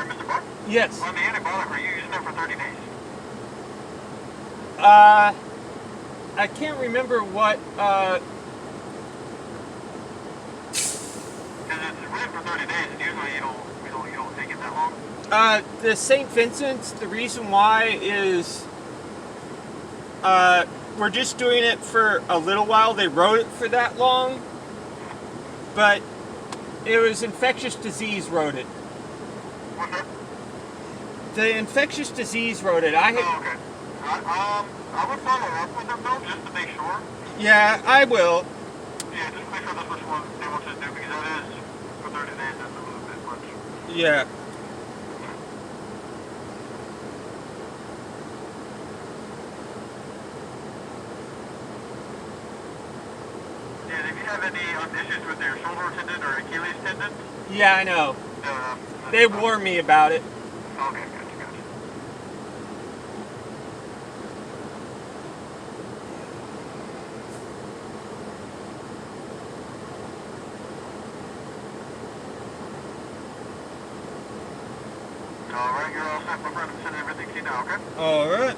Mr. Buck? Yes. On the antibiotic, are you using it for 30 days? I can't remember what, Because it's written for 30 days, and usually you don't take it that long. the St. Vincent's, the reason why is, we're just doing it for a little while. They wrote it for that long, but it was infectious disease wrote it. What's that? The infectious disease wrote it. I had, Oh, okay. I would follow up with them, though, just to make sure. yeah, I will. Yeah, just make sure that's what they want you to do, because that is for 30 days, that's a little bit much. Yeah. Yeah, if you have any issues with your shoulder tendon or Achilles tendon, Yeah, I know. They warned me about it. Okay, gotcha. Alright, you're all set, my friend. I'm sending everything to you now, okay? Alright.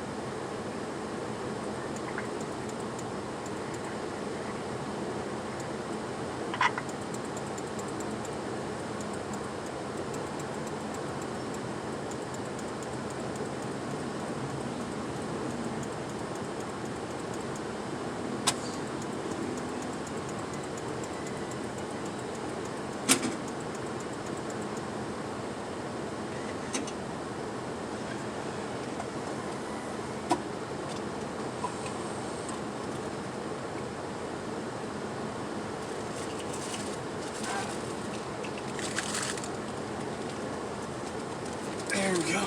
There we go.